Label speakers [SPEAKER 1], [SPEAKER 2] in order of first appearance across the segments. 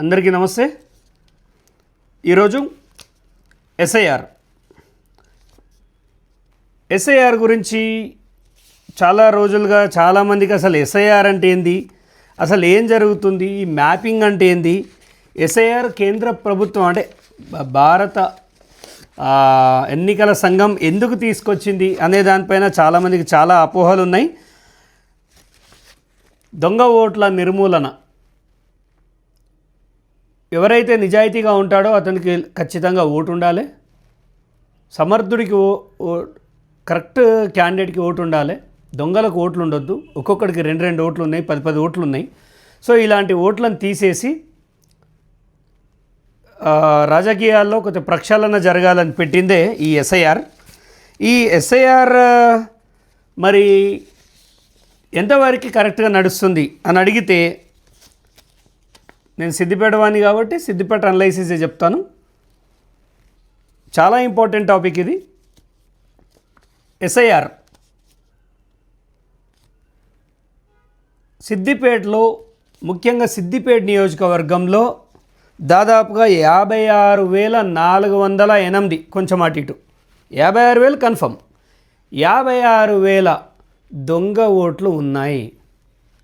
[SPEAKER 1] అందరికీ నమస్తే. ఈరోజు ఎస్ఐఆర్ గురించి చాలా రోజులుగా చాలామందికి అసలు ఎస్ఐఆర్ అంటే ఏంది, అసలు ఏం జరుగుతుంది, ఈ మ్యాపింగ్ అంటే ఏంది, ఎస్ఐఆర్ కేంద్ర ప్రభుత్వం అంటే భారత ఎన్నికల సంఘం ఎందుకు తీసుకొచ్చింది అనే దానిపైన చాలామందికి చాలా అపోహలు ఉన్నాయి. దొంగ ఓట్ల నిర్మూలన, ఎవరైతే నిజాయితీగా ఉంటాడో అతనికి ఖచ్చితంగా ఓటు ఉండాలి, సమర్థుడికి కరెక్ట్ క్యాండిడేట్కి ఓటు ఉండాలి, దొంగలకు ఓట్లు ఉండొద్దు. ఒక్కొక్కడికి 2 ఓట్లు ఉన్నాయి, 10 ఓట్లు ఉన్నాయి. సో ఇలాంటి ఓట్లను తీసేసి రాజకీయాల్లో కొంచెం ప్రక్షాళన జరగాలని పెట్టిందే ఈ ఎస్ఐఆర్. ఈ ఎస్ఐఆర్ మరి ఎంతవరకు కరెక్ట్గా నడుస్తుంది అని అడిగితే, నేను సిద్దిపేట వాడిని కాబట్టి సిద్దిపేట అనలైసిసే చెప్తాను. చాలా ఇంపార్టెంట్ టాపిక్ ఇది. ఎస్ఐఆర్ సిద్దిపేటలో, ముఖ్యంగా సిద్దిపేట నియోజకవర్గంలో దాదాపుగా 56,408, కొంచెం అటు ఇటు 56,000 కన్ఫర్మ్, 56,000 దొంగ ఓట్లు ఉన్నాయి.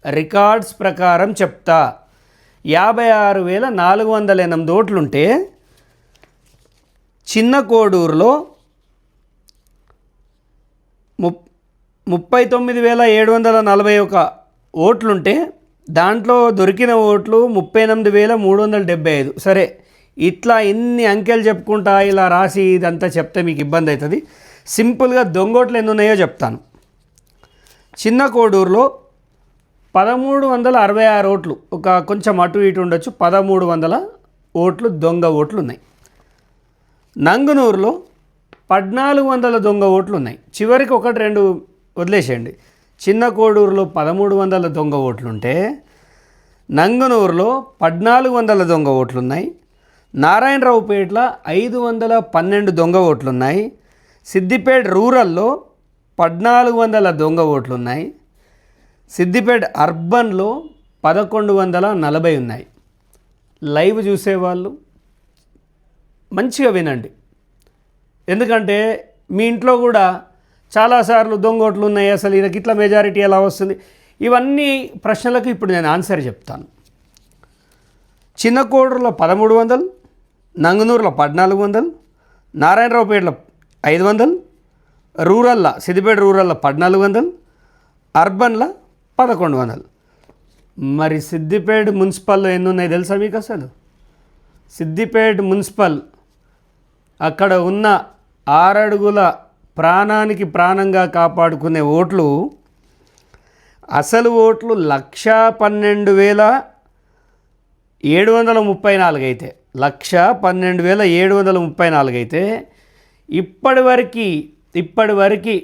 [SPEAKER 1] రికార్డ్స్ ప్రకారం చెప్తా, 56,408 ఓట్లుంటే చిన్న కోడూరులో 39,741 ఓట్లుంటే దాంట్లో దొరికిన ఓట్లు 38,375. సరే, ఇట్లా ఇన్ని అంకెలు చెప్పుకుంటా ఇలా రాసి ఇదంతా చెప్తే మీకు ఇబ్బంది అవుతుంది. సింపుల్గా దొంగోట్లు ఎన్ని ఉన్నాయో చెప్తాను. చిన్న కోడూరులో 1,366 ఓట్లు, ఒక కొంచెం అటు ఇటు ఉండొచ్చు, 1,300 ఓట్లు దొంగ ఓట్లు ఉన్నాయి. నంగునూరులో 1,400 దొంగ ఓట్లు ఉన్నాయి. చివరికి 1-2 వదిలేసేయండి. చిన్న కోడూరులో 1,300 దొంగ ఓట్లుంటే నంగునూరులో 1,400 దొంగ ఓట్లున్నాయి. నారాయణరావుపేటలో 512 దొంగ ఓట్లున్నాయి. సిద్దిపేట రూరల్లో 1,400 దొంగ ఓట్లున్నాయి. సిద్దిపేట అర్బన్లో 1,140 ఉన్నాయి. లైవ్ చూసేవాళ్ళు మంచిగా వినండి, ఎందుకంటే మీ ఇంట్లో కూడా చాలాసార్లు దొంగ ఓట్లు ఉన్నాయి, అసలు ఇది ఇట్లా మెజారిటీ ఎలా వస్తుంది, ఇవన్నీ ప్రశ్నలకు ఇప్పుడు నేను ఆన్సర్ చెప్తాను. చిన్న కోడూరులో 1,300, నంగునూరులో 1,400, నారాయణరావుపేటలో 500, రూరల్లో సిద్దిపేట రూరల్లో 1,400, అర్బన్లో 1,100. మరి సిద్దిపేట మున్సిపల్లో ఎన్ని ఉన్నాయి తెలుసా మీకు? అసలు సిద్దిపేట మున్సిపల్ అక్కడ ఉన్న 6 అడుగుల ప్రాణానికి ప్రాణంగా కాపాడుకునే ఓట్లు, అసలు ఓట్లు 112,734 అయితే, 112,734 అయితే ఇప్పటివరకు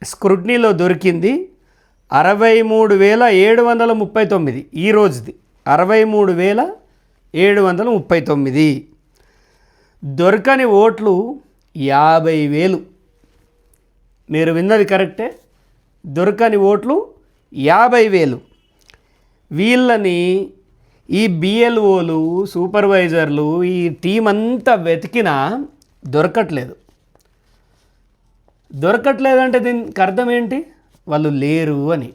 [SPEAKER 1] స్క్రూటినీలో దొరికింది 63,739. ఈ రోజుది 63,739. దొరకని ఓట్లు 50,000. మీరు విన్నది కరెక్టే, దొరకని ఓట్లు 50,000. వీళ్ళని ఈ బిఎల్ఓలు, సూపర్వైజర్లు, ఈ టీం అంతా వెతికినా దొరకట్లేదంటే దీనికి అర్థం ఏంటి? వాళ్ళు లేరు అని.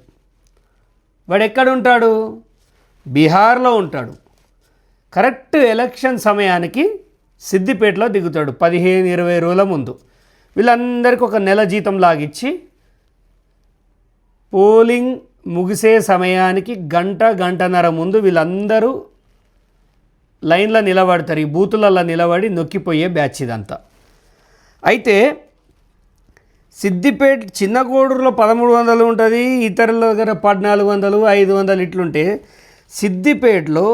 [SPEAKER 1] వాడు ఎక్కడుంటాడు? బీహార్లో ఉంటాడు. కరెక్ట్ ఎలక్షన్ సమయానికి సిద్దిపేటలో దిగుతాడు 15-20 రోజుల ముందు. వీళ్ళందరికీ ఒక నెల జీతం లాగిచ్చి పోలింగ్ ముగిసే సమయానికి గంటన్నర ముందు వీళ్ళందరూ లైన్లో నిలబడతారు. ఈ బూతులలో నిలబడి నొక్కిపోయే బ్యాచ్ ఇదంతా. అయితే సిద్దిపేట చిన్న కోడూరులో 1,300 ఉంటుంది, ఇతరుల దగ్గర 1,400, 500 ఇట్లుంటే సిద్దిపేటలో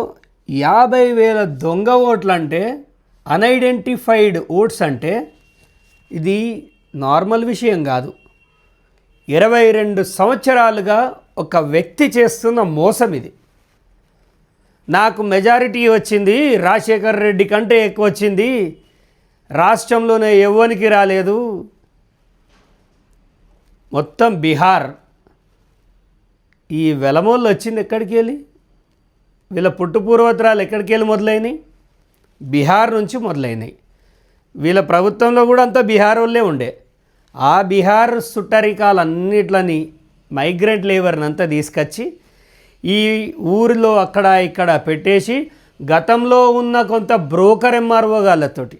[SPEAKER 1] 50,000 దొంగ ఓట్లు అంటే, అన్ఐడెంటిఫైడ్ ఓట్స్ అంటే ఇది నార్మల్ విషయం కాదు. 22 సంవత్సరాలుగా ఒక వ్యక్తి చేస్తున్న మోసం ఇది. నాకు మెజారిటీ వచ్చింది, రాజశేఖర్ రెడ్డి కంటే ఎక్కువ వచ్చింది, రాష్ట్రంలోనే ఎవ్వనికి రాలేదు, మొత్తం బీహార్. ఈ వెలమోళ్ళు వచ్చింది ఎక్కడికి వెళ్ళి? వీళ్ళ పుట్టుపూర్వోత్తరాలు ఎక్కడికి వెళ్ళి మొదలైనవి? బీహార్ నుంచి మొదలైనవి. వీళ్ళ ప్రభుత్వంలో కూడా అంతా బీహార్ వాళ్ళే ఉండే. ఆ బీహార్ సుట్టరికాలన్నిట్లని మైగ్రెంట్ లేబర్ని అంతా తీసుకొచ్చి ఈ ఊరిలో అక్కడ ఇక్కడ పెట్టేసి గతంలో ఉన్న కొంత బ్రోకర్ ఎంఆర్ఓ గాళ్ళతోటి,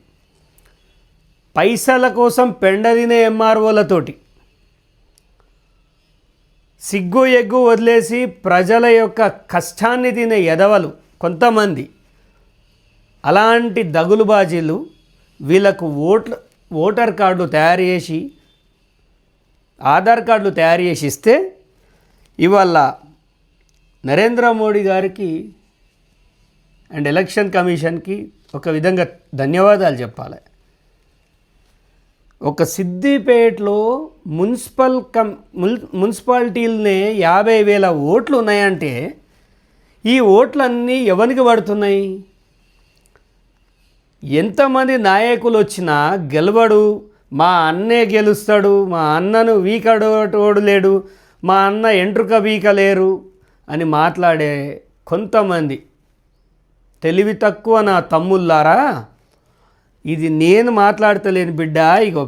[SPEAKER 1] పైసల కోసం పెండదినే ఎంఆర్ఓలతోటి సిగ్గు ఎగ్గు వదిలేసి ప్రజల యొక్క కష్టాన్ని తినే ఎదవలు కొంతమంది, అలాంటి దగులుబాజీలు వీళ్ళకు ఓటర్ కార్డులు తయారు చేసి, ఆధార్ కార్డులు తయారు చేసి ఇస్తే ఇవాళ నరేంద్ర మోడీ గారికి అండ్ ఎలక్షన్ కమిషన్కి ఒక విధంగా ధన్యవాదాలు చెప్పాలి. ఒక సిద్దిపేటలో మున్సిపాలిటీలనే 50,000 ఓట్లు ఉన్నాయంటే ఈ ఓట్లన్నీ ఎవరికి పడుతున్నాయి? ఎంతమంది నాయకులు వచ్చినా గెలవడు, మా అన్నే గెలుస్తాడు, మా అన్నను వీకడోడు లేడు, మా అన్న ఎంట్రుక వీకలేరు అని మాట్లాడే కొంతమంది తెలివి తక్కువ నా తమ్ముళ్ళారా, ఇది నేను మాట్లాడతలేను బిడ్డ, ఇగో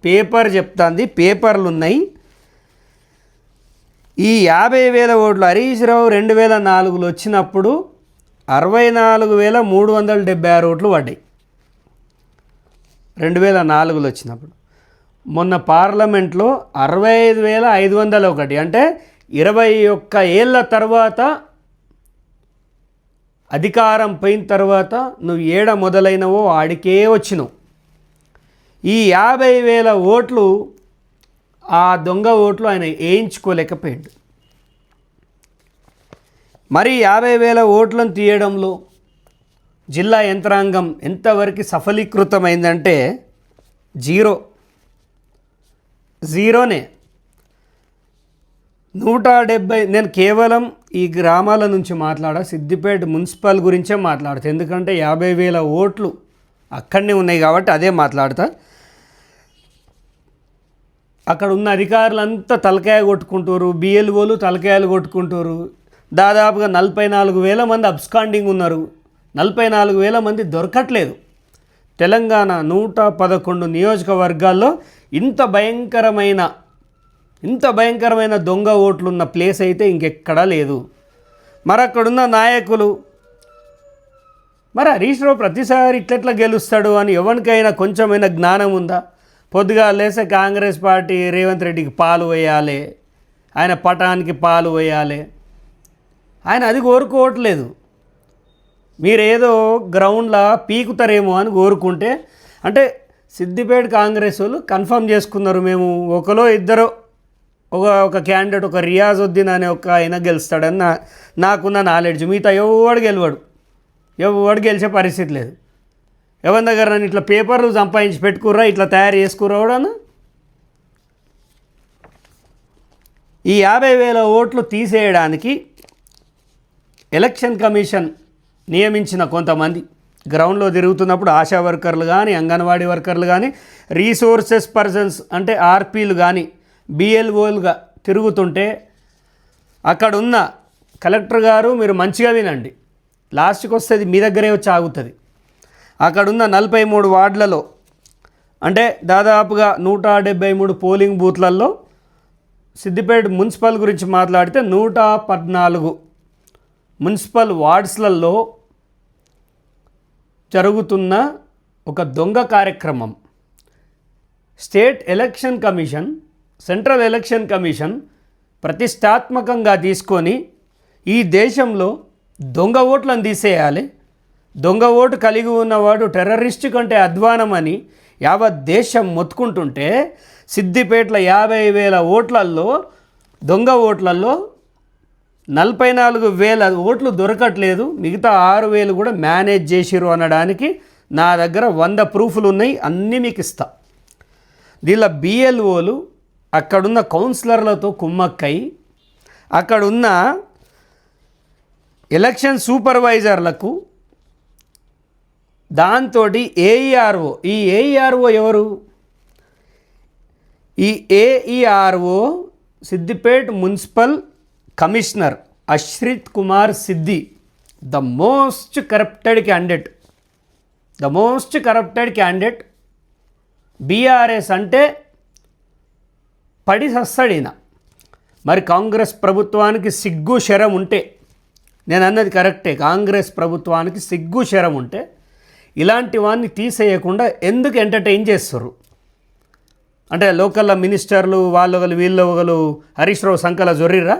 [SPEAKER 1] పేపర్ చెప్తాంది, పేపర్లు ఉన్నాయి. ఈ 50,000 ఓట్లు హరీష్ రావు 2004లో వచ్చినప్పుడు 64,376 ఓట్లు పడ్డాయి. 2004లో వచ్చినప్పుడు. మొన్న పార్లమెంట్లో 65,501, అంటే 21 ఏళ్ళ తర్వాత అధికారం పోయిన తర్వాత నువ్వు ఏడ మొదలైనవో ఆడికే వచ్చినావు. ఈ 50,000 ఓట్లు, ఆ దొంగ ఓట్లు ఆయన వేయించుకోలేకపోయాడు. మరి 50,000 ఓట్లను తీయడంలో జిల్లా యంత్రాంగం ఎంతవరకు సఫలీకృతమైందంటే జీరోనే. 170. నేను కేవలం ఈ గ్రామాల నుంచి సిద్దిపేట మున్సిపల్ గురించే మాట్లాడతా, ఎందుకంటే 50,000 ఓట్లు అక్కడనే ఉన్నాయి కాబట్టి అదే మాట్లాడతా. అక్కడ ఉన్న అధికారులంతా తలకాయ కొట్టుకుంటారు, బిఎల్ఓలు తలకాయలు కొట్టుకుంటారు. దాదాపుగా 44,000 మంది అబ్స్కాండింగ్ ఉన్నారు, 44,000 మంది దొరకట్లేదు. తెలంగాణ 111 నియోజకవర్గాల్లో ఇంత భయంకరమైన దొంగ ఓట్లున్న ప్లేస్ అయితే ఇంకెక్కడా లేదు. మరి అక్కడున్న నాయకులు, మరి హరీష్ రావు ప్రతిసారి ఇట్లెట్లా గెలుస్తాడు అని ఎవరికైనా కొంచెమైనా జ్ఞానం ఉందా? పొద్దుగా లేసే కాంగ్రెస్ పార్టీ రేవంత్ రెడ్డికి పాలు వేయాలి, ఆయన పటానికి పాలు వేయాలి, ఆయన అది కోరుకోవట్లేదు. మీరేదో గ్రౌండ్లో పీకుతారేమో అని కోరుకుంటే, అంటే సిద్దిపేట కాంగ్రెస్ వాళ్ళు కన్ఫర్మ్ చేసుకున్నారు, మేము ఒకలో ఇద్దరు ఒక క్యాండిడేట్, ఒక రియాజుద్దీన్ అనే ఒక ఆయన గెలుస్తాడని నాకున్న నాలెడ్జ్. మిగతా ఎవడు గెలిచే పరిస్థితి లేదు. ఎవరి దగ్గర నన్ను ఇట్లా పేపర్లు సంపాదించి పెట్టుకుర్రా, ఇట్లా తయారు చేసుకుర్రా కూడా. ఈ 50,000 ఓట్లు తీసేయడానికి ఎలక్షన్ కమిషన్ నియమించిన కొంతమంది గ్రౌండ్లో తిరుగుతున్నప్పుడు ఆశా వర్కర్లు కానీ, అంగన్వాడీ వర్కర్లు కానీ, రీసోర్సెస్ పర్సన్స్ అంటే ఆర్పీలు కానీ, బిఎల్ఓలుగా తిరుగుతుంటే అక్కడున్న కలెక్టర్ గారు, మీరు మంచిగా వినండి, లాస్ట్కి వస్తుంది మీ దగ్గరే వచ్చి ఆగుతుంది. అక్కడున్న 43 వార్డులలో, అంటే దాదాపుగా 173 పోలింగ్ బూత్లలో సిద్దిపేట మున్సిపల్ గురించి మాట్లాడితే 114 మున్సిపల్ వార్డ్స్లలో జరుగుతున్న ఒక దొంగ కార్యక్రమం. State election commission, central election commission ప్రతిష్టాత్మకంగా తీసుకొని ఈ దేశంలో దొంగ ఓట్లను తీసేయాలి, దొంగ ఓటు కలిగి ఉన్నవాడు టెర్రరిస్టు కంటే అధ్వానమని యావత్ దేశం మొత్తుకుంటుంటే, సిద్దిపేటలో 50,000 ఓట్లలో, దొంగ ఓట్లలో 44,000 ఓట్లు దొరకట్లేదు, మిగతా 6,000 కూడా మేనేజ్ చేసిరు అనడానికి నా దగ్గర 100 ప్రూఫ్లు ఉన్నాయి, అన్నీ మీకు ఇస్తా. దీనిలో బిఎల్ఓలు అక్కడున్న కౌన్సిలర్లతో కుమ్మక్కై, అక్కడున్న ఎలక్షన్ సూపర్వైజర్లకు, దాంతో ఏఈఆర్ఓ, ఈ ఏఈఆర్ఓ ఎవరు? ఈ AERO Siddipet municipal commissioner Ashrith Kumar సిద్ది the most corrupted candidate BRS అంటే పడి సస్తడిన. మరి కాంగ్రెస్ ప్రభుత్వానికి సిగ్గు శరం ఉంటే, నేను అన్నది కరెక్టే, కాంగ్రెస్ ప్రభుత్వానికి సిగ్గు శరం ఉంటే ఇలాంటి వాడిని తీసేయకుండా ఎందుకు ఎంటర్టైన్ చేస్తారు? అంటే లోకల్లో మినిస్టర్లు వాళ్ళు ఒకరు వీళ్ళు ఒకరు హరీష్ రావు సంకల జొర్రిర్రా?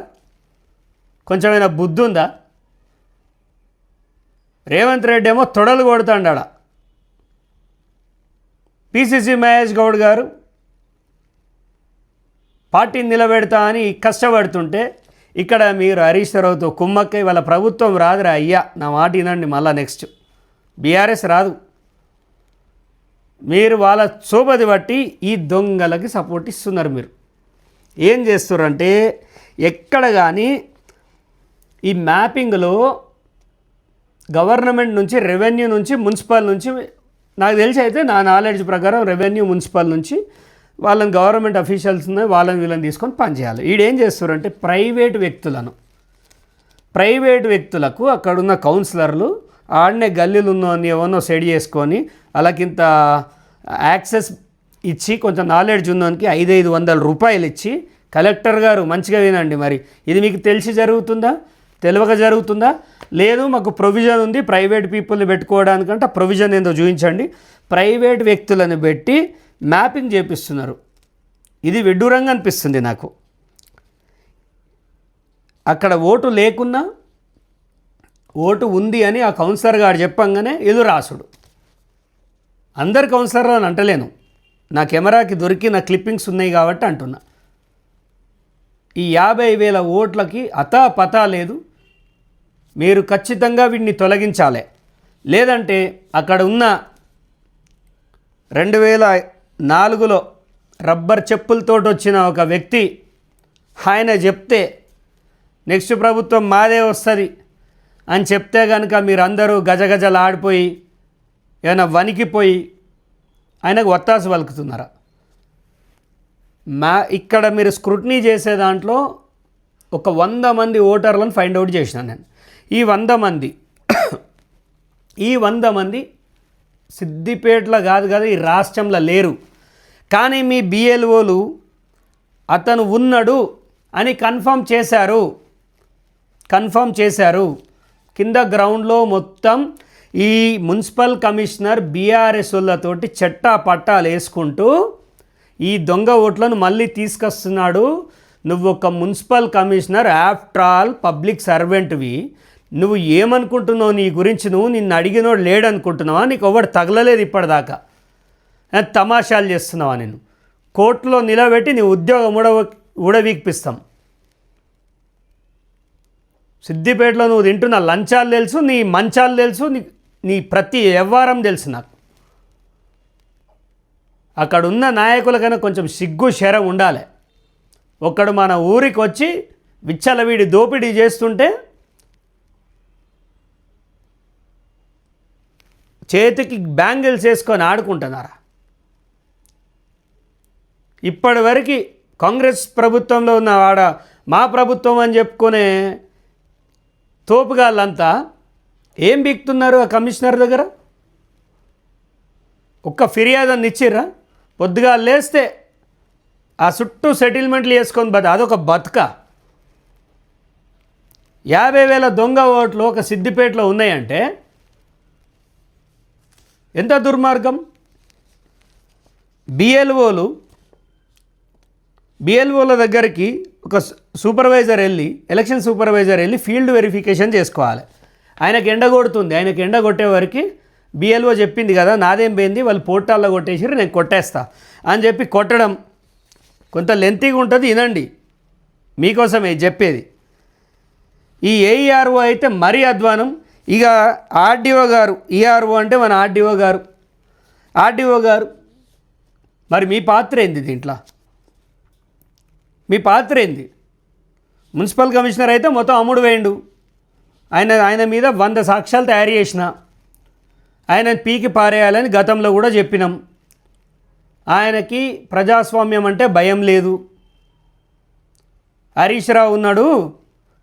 [SPEAKER 1] కొంచెమైనా బుద్ధి ఉందా? రేవంత్ రెడ్డి ఏమో తొడలు కొడుతాడాడ. పిసిసి మహేష్ గౌడ్ గారు పార్టీని నిలబెడతా అని కష్టపడుతుంటే ఇక్కడ మీరు హరీష్ రావుతో కుమ్మక్కై వాళ్ళ ప్రభుత్వం రాదురా అయ్యా, నా మాట వినండి, మళ్ళా నెక్స్ట్ బీఆర్ఎస్ రాదు. మీరు వాళ్ళ సోబది బట్టి ఈ దొంగలకి సపోర్ట్ ఇస్తున్నారు. మీరు ఏం చేస్తున్నారంటే ఎక్కడ కానీ ఈ మ్యాపింగ్లో గవర్నమెంట్ నుంచి, రెవెన్యూ నుంచి, మున్సిపల్ నుంచి, నాకు తెలిసి అయితే నా నాలెడ్జ్ ప్రకారం రెవెన్యూ మున్సిపల్ నుంచి వాళ్ళని గవర్నమెంట్ అఫీషియల్స్ ఉన్నాయి, వాళ్ళని వీళ్ళని తీసుకొని పనిచేయాలి. ఈడేం చేస్తారంటే ప్రైవేట్ వ్యక్తులకు అక్కడున్న కౌన్సిలర్లు ఆడనే గల్లీలు ఉన్నవన్నీ ఎవరినో సెట్ చేసుకొని వాళ్ళకింత యాక్సెస్ ఇచ్చి కొంచెం నాలెడ్జ్ ఉన్నవానికి 500 రూపాయలు ఇచ్చి, కలెక్టర్ గారు మంచిగా వినండి, మరి ఇది మీకు తెలిసి జరుగుతుందా, తెలియక జరుగుతుందా? లేదు మాకు ప్రొవిజన్ ఉంది ప్రైవేట్ పీపుల్ని పెట్టుకోవడానికంటే ప్రొవిజన్ ఏందో చూపించండి. ప్రైవేట్ వ్యక్తులను పెట్టి మ్యాపింగ్ చేపిస్తున్నారు. ఇది విడ్డూరంగా అనిపిస్తుంది నాకు. అక్కడ ఓటు లేకున్నా ఓటు ఉంది అని ఆ కౌన్సిలర్ గారు చెప్పంగానే ఎదురు రాసుడు. అందరు కౌన్సిలర్లు అని అంటలేను, నా కెమెరాకి దొరికిన క్లిప్పింగ్స్ ఉన్నాయి కాబట్టి అంటున్నా. ఈ 50,000 ఓట్లకి అతాపతా లేదు. మీరు ఖచ్చితంగా వీటిని తొలగించాలి. లేదంటే అక్కడ ఉన్న 2004లో రబ్బర్ చెప్పులతో వచ్చిన ఒక వ్యక్తి ఆయన చెప్తే నెక్స్ట్ ప్రభుత్వం మాదే వస్తుంది అని చెప్తే కనుక మీరందరూ గజగజలాడిపోయి ఏమైనా వణికిపోయి ఆయనకు ఒత్తాసు పలుకుతున్నారా? ఇక్కడ మీరు స్క్రూటినీ చేసే దాంట్లో ఒక 100 మంది ఓటర్లను ఫైండ్ అవుట్ చేసినాను నేను. ఈ 100 మంది సిద్దిపేటలో కాదు కదా, ఈ రాష్ట్రంలో లేరు. కానీ మీ బిఎల్ఓలు అతను ఉన్నాడు అని కన్ఫర్మ్ చేశారు. కింద గ్రౌండ్లో మొత్తం ఈ మున్సిపల్ కమిషనర్ బీఆర్ఎస్ వాళ్ళతోటి చట్టా పట్టాలు వేసుకుంటూ ఈ దొంగ ఓట్లను మళ్ళీ తీసుకొస్తున్నాడు. నువ్వు ఒక municipal commissioner, after all public సర్వెంట్వి, నువ్వు ఏమనుకుంటున్నావు నీ గురించి? నువ్వు నిన్ను అడిగినోడు లేడనుకుంటున్నావా? నీకు ఎవడు తగలలేదు ఇప్పటిదాకా, తమాషాలు చేస్తున్నావా? నేను కోర్టులో నిలబెట్టి నీ ఉద్యోగం ఊడవీకిపిస్తాం. సిద్దిపేటలో నువ్వు తింటున్న లంచాలు తెలుసు, నీ మంచాలు తెలుసు, నీ ప్రతి వ్యవహారం తెలుసు నాకు. అక్కడున్న నాయకులకైనా కొంచెం సిగ్గు శరం ఉండాలి. ఒక్కడు మన ఊరికి వచ్చి విచ్చలవిడి దోపిడీ చేస్తుంటే చేతికి బ్యాంగిల్స్ వేసుకొని ఆడుకుంటున్నారా? ఇప్పటివరకు కాంగ్రెస్ ప్రభుత్వంలో ఉన్న మా ప్రభుత్వం అని చెప్పుకునే తోపుగాళ్ళంతా ఏం బీక్తున్నారు ఆ కమిషనర్ దగ్గర? ఒక్క ఫిర్యాదుని ఇచ్చిర్రా? పొద్దుగా లేస్తే ఆ చుట్టూ సెటిల్మెంట్లు చేసుకొని అదొక బతుక. 50,000 దొంగ ఓట్లు ఒక సిద్దిపేటలో ఉన్నాయంటే ఎంత దుర్మార్గం. బిఎల్ఓల దగ్గరికి ఒక ఎలక్షన్ సూపర్వైజర్ వెళ్ళి ఫీల్డ్ వెరిఫికేషన్ చేసుకోవాలి. ఆయనకు ఎండ కొడుతుంది, ఆయనకు ఎండ కొట్టే వరకు బిఎల్ఓ చెప్పింది కదా, నాదేం పోయింది, వాళ్ళు పోర్టాల్లో కొట్టేసారు, నేను కొట్టేస్తా అని చెప్పి కొట్టడం కొంత లెంతీగా ఉంటుంది. వినండి, మీకోసమే చెప్పేది. ఈ ఏఈఆర్ఓ అయితే మరీ అధ్వానం. ఇక ఆర్డీఓ గారు, ఈఆర్ఓ అంటే మన ఆర్డీఓ గారు మరి మీ పాత్ర ఏంది దీంట్లో? మీ పాత్ర ఏంది? మున్సిపల్ కమిషనర్ అయితే మొత్తం అమ్ముడు వేయండు. ఆయన మీద 100 సాక్ష్యాలు తయారు చేసిన, ఆయన పీకి పారేయాలని గతంలో కూడా చెప్పినాం. ఆయనకి ప్రజాస్వామ్యం అంటే భయం లేదు. హరీష్ రావు ఉన్నాడు,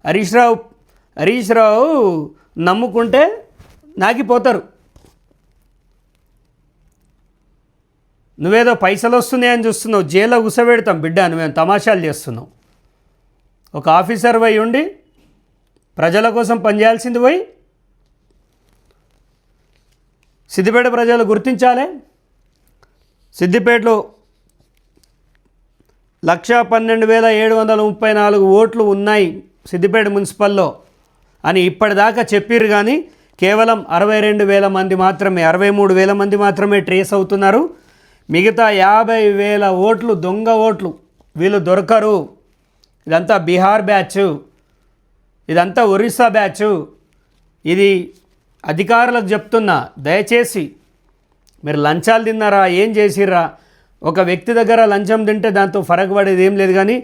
[SPEAKER 1] హరీష్ రావు నమ్ముకుంటే నాకిపోతారు. నువ్వేదో పైసలు వస్తున్నాయని చూస్తున్నావు, జైల్లో కూసబెడతాం బిడ్డ, నువ్వేం తమాషాలు చేస్తున్నావు. ఒక ఆఫీసర్ పోయి ఉండి ప్రజల కోసం పనిచేయాల్సింది పోయి సిద్దిపేట ప్రజలు గుర్తించాలి. సిద్దిపేటలో 112,734 ఓట్లు ఉన్నాయి సిద్దిపేట మున్సిపల్లో అని ఇప్పటిదాకా చెప్పిర్రు. కానీ కేవలం 62,000 మంది మాత్రమే, 63,000 మంది మాత్రమే ట్రేస్ అవుతున్నారు. మిగతా 50,000 ఓట్లు దొంగ ఓట్లు, వీళ్ళు దొరకరు. ఇదంతా బీహార్ బ్యాచ్, ఇదంతా ఒరిస్సా బ్యాచ్. ఇది అధికారులకు చెప్తున్నా, దయచేసి మీరు లంచాలు తిన్నారా, ఏం చేసిర్రా? ఒక వ్యక్తి దగ్గర లంచం తింటే దాంతో ఫరక్ పడేది ఏం లేదు. కానీ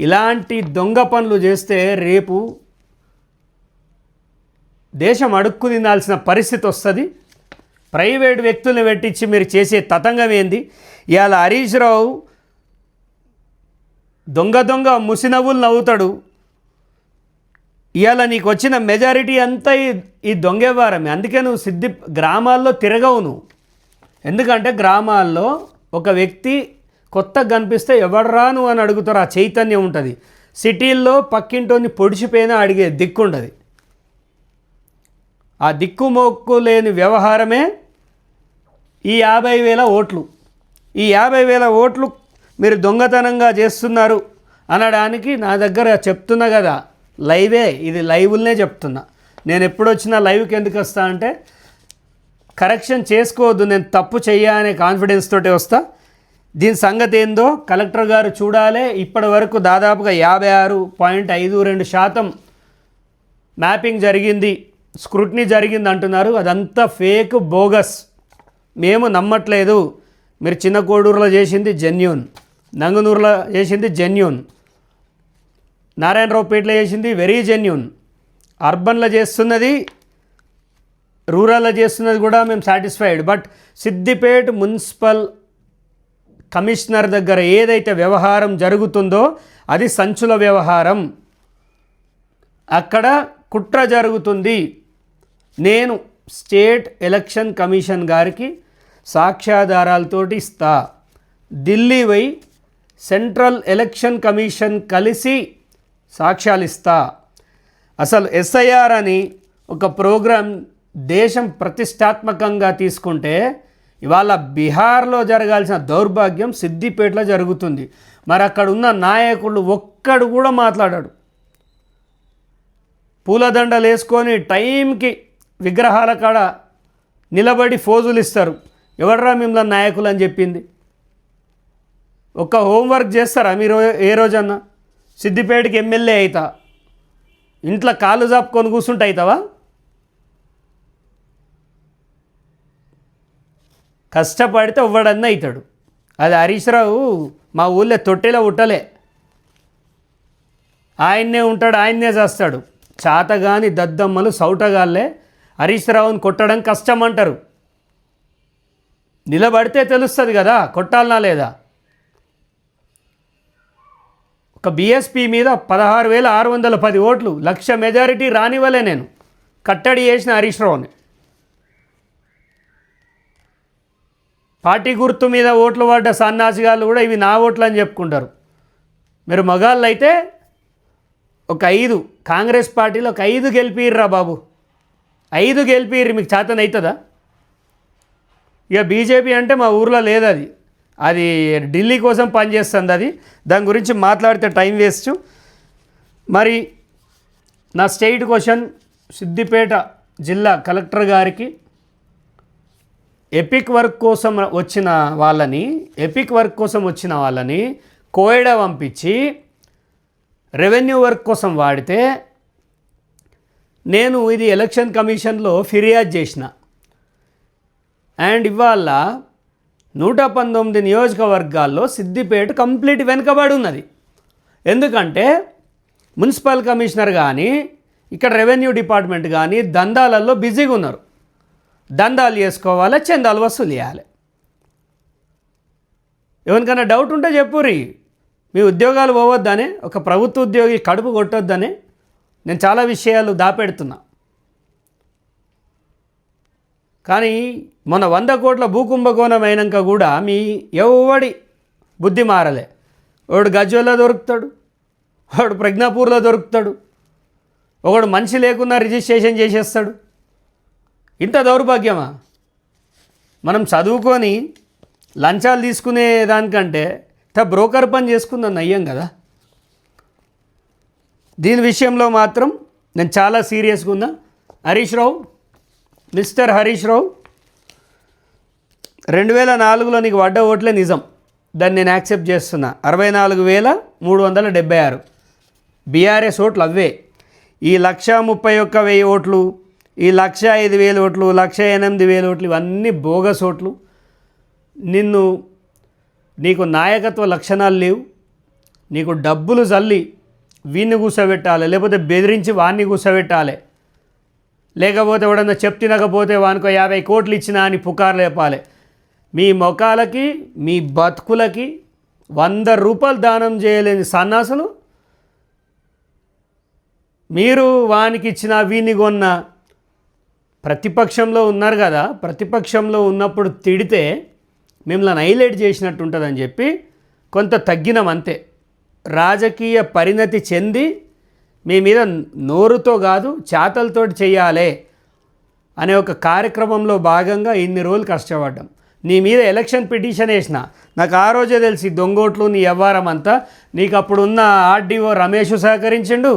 [SPEAKER 1] ఇలాంటి దొంగ పనులు చేస్తే రేపు దేశం అడుక్కు తినాల్సిన పరిస్థితి వస్తుంది. ప్రైవేట్ వ్యక్తులను పెట్టించి మీరు చేసే తతంగం ఏంది? ఇవాళ హరీష్ రావు దొంగ ముసినవ్వులు నవ్వుతాడు. ఇవాళ నీకు వచ్చిన మెజారిటీ అంతా ఈ దొంగవ్వారమే. అందుకే నువ్వు గ్రామాల్లో తిరగవు నువ్వు. ఎందుకంటే గ్రామాల్లో ఒక వ్యక్తి కొత్తగా కనిపిస్తే ఎవడరా నువ్వు అని అడుగుతారు, ఆ చైతన్యం ఉంటుంది. సిటీల్లో పక్కింటోని పొడిచిపోయినా అడిగే దిక్కు ఉండదు. ఆ దిక్కుమొక్కు లేని వ్యవహారమే ఈ 50,000 ఓట్లు. ఈ 50,000 ఓట్లు మీరు దొంగతనంగా చేస్తున్నారు అనడానికి నా దగ్గర చెప్తున్నా కదా, లైవే ఇది, లైవ్లనే చెప్తున్నా. నేను ఎప్పుడు వచ్చినా లైవ్కి ఎందుకు వస్తా అంటే కరెక్షన్ చేసుకోవద్దు, నేను తప్పు చెయ్యా అనే కాన్ఫిడెన్స్ తోటి వస్తా. దీని సంగతి ఏందో కలెక్టర్ గారు చూడాలి. ఇప్పటి వరకు దాదాపుగా 56.52% మ్యాపింగ్ జరిగింది, స్క్రూటినీ జరిగింది అంటున్నారు. అదంతా ఫేక్, బోగస్. మేము నమ్మట్లేదు. మీరు చిన్న కోడూరులో చేసింది జెన్యూన్, నంగనూరులో చేసింది జెన్యూన్, నారాయణరావుపేటలో చేసింది వెరీ జెన్యూన్, అర్బన్లో చేస్తున్నది, రూరల్లో చేస్తున్నది కూడా మేము satisfied. But Siddipet municipal commissioner దగ్గర ఏదైతే వ్యవహారం జరుగుతుందో అది సంచుల వ్యవహారం. అక్కడ కుట్ర జరుగుతుంది. నేను స్టేట్ ఎలక్షన్ కమిషన్ గారికి సాక్ష్యాధారాలతోటి ఇస్తా. ఢిల్లీ పోయి సెంట్రల్ ఎలక్షన్ కమిషన్ కలిసి సాక్ష్యాలు ఇస్తా. అసలు ఎస్ఐఆర్ అని ఒక ప్రోగ్రాం దేశం ప్రతిష్టాత్మకంగా తీసుకుంటే ఇవాళ బీహార్లో జరగాల్సిన దౌర్భాగ్యం సిద్దిపేటలో జరుగుతుంది. మరి అక్కడ ఉన్న నాయకులు ఒక్కడు కూడా మాట్లాడాడు. పూలదండలు వేసుకొని టైంకి విగ్రహాల కాడ నిలబడి ఫోజులు ఇస్తారు. ఎవడరా మిమ్మల్ని నాయకులు అని చెప్పింది? ఒక హోంవర్క్ చేస్తారా మీరు ఏ రోజన్నా? సిద్దిపేటకి ఎమ్మెల్యే అవుతా, ఇంట్లో కాళ్ళు జాపుకొని కూర్చుంటే అవుతావా? కష్టపడితే ఎవ్వడన్నా అవుతాడు. అది హరీష్ రావు మా ఊళ్ళో తొట్టెలో ఉట్టలే, ఆయన్నే ఉంటాడు, ఆయన్నే చేస్తాడు. చాతగాని దద్దమ్మలు సౌటగాళ్ళే హరీష్ రావుని కొట్టడం కష్టం అంటారు. నిలబడితే తెలుస్తుంది కదా కొట్టాలనా లేదా. ఒక బీఎస్పీ మీద 16,610 ఓట్లు, 1,00,000 మెజారిటీ రానివ్వలే నేను. కట్టడి చేసిన హరీష్ రావుని. పార్టీ గుర్తు మీద ఓట్లు పడ్డ సన్నాసిగాళ్ళు కూడా ఇవి నా ఓట్లు అని చెప్పుకుంటారు. మీరు మగాళ్ళు అయితే ఒక 5 కాంగ్రెస్ పార్టీలో ఒక 5 గెలిపిర్రా బాబు, 5 గెలిపిర్రు. మీకు చేతన అవుతుందా? ఇక బీజేపీ అంటే మా ఊర్లో లేదు, అది ఢిల్లీ కోసం పనిచేస్తుంది. అది దాని గురించి మాట్లాడితే టైం వేస్ట్. మరి నా స్టేట్ క్వశ్చన్, సిద్దిపేట జిల్లా కలెక్టర్ గారికి ఎపిక్ వర్క్ కోసం వచ్చిన వాళ్ళని కోయడా పంపించి రెవెన్యూ వర్క్ కోసం వాడితే నేను ఇది ఎలక్షన్ కమిషన్లో ఫిర్యాదు చేసిన. అండ్ ఇవాళ 119 నియోజకవర్గాల్లో సిద్దిపేట కంప్లీట్ వెనుకబడి ఉన్నది. ఎందుకంటే మున్సిపల్ కమిషనర్ కానీ ఇక్కడ రెవెన్యూ డిపార్ట్మెంట్ కానీ దందాలలో బిజీగా ఉన్నారు. దందాలు చేసుకోవాలి, చందాలు వసూలు చేయాలి. ఎవరికైనా డౌట్ ఉంటే చెప్పుర్రి. మీ ఉద్యోగాలు పోవద్దనే, ఒక ప్రభుత్వ ఉద్యోగి కడుపు కొట్టొద్దనే నేను చాలా విషయాలు దాపెడుతున్నా. కానీ మన 100 కోట్ల భూకుంభకోణం అయినాక కూడా మీ ఎవడి బుద్ధి మారలే. ఒకడు గజ్వెల్లో దొరుకుతాడు, ఒకడు ప్రజ్ఞాపూర్లో దొరుకుతాడు, ఒకడు మనిషి లేకున్నా రిజిస్ట్రేషన్ చేసేస్తాడు. ఇంత దౌర్భాగ్యమా? మనం చదువుకొని లంచాలు తీసుకునే దానికంటే బ్రోకర్ పని చేసుకుందాం నయ్యం కదా. దీని విషయంలో మాత్రం నేను చాలా సీరియస్గా ఉన్నా. హరీష్ రావు, మిస్టర్ హరీష్ రావు, 2004లో నీకు పడ్డ ఓట్లే నిజం, దాన్ని నేను యాక్సెప్ట్ చేస్తున్నా. 64,376 బీఆర్ఎస్ ఓట్లు అవే. ఈ 1,31,000 ఓట్లు, ఈ 1,05,000 ఓట్లు, 1,08,000 ఓట్లు ఇవన్నీ బోగస్ ఓట్లు. నీకు నాయకత్వ లక్షణాలు లేవు. నీకు డబ్బులు చల్లి వీన్ని కూర్చోబెట్టాలి, లేకపోతే బెదిరించి వాన్ని కూర్చోబెట్టాలి, లేకపోతే ఎవడన్నా చెప్తినకపోతే వానికో 50 కోట్లు ఇచ్చినా అని పుకారు లేపాలి. మీ మొఖాలకి మీ బతుకులకి 100 రూపాయలు దానం చేయలేని సన్నాసులు మీరు వానికి ఇచ్చిన వీన్ని కొన్న. ప్రతిపక్షంలో ఉన్నారు కదా, ప్రతిపక్షంలో ఉన్నప్పుడు తిడితే మిమ్మల్ని హైలైట్ చేసినట్టు ఉంటుందని చెప్పి కొంత తగ్గినం అంతే. రాజకీయ పరిణతి చెంది మీ మీద నోరుతో కాదు చేతలతో చేయాలి అనే ఒక కార్యక్రమంలో భాగంగా ఇన్ని రోజులు కష్టపడ్డాం. నీ మీద ఎలక్షన్ పిటిషన్ వేసిన, నాకు ఆ రోజే తెలిసి దొంగోట్లు నీ వ్యవహారం అంతా. నీకు అప్పుడున్న ఆర్డీఓ రమేష్ సహకరించిండు,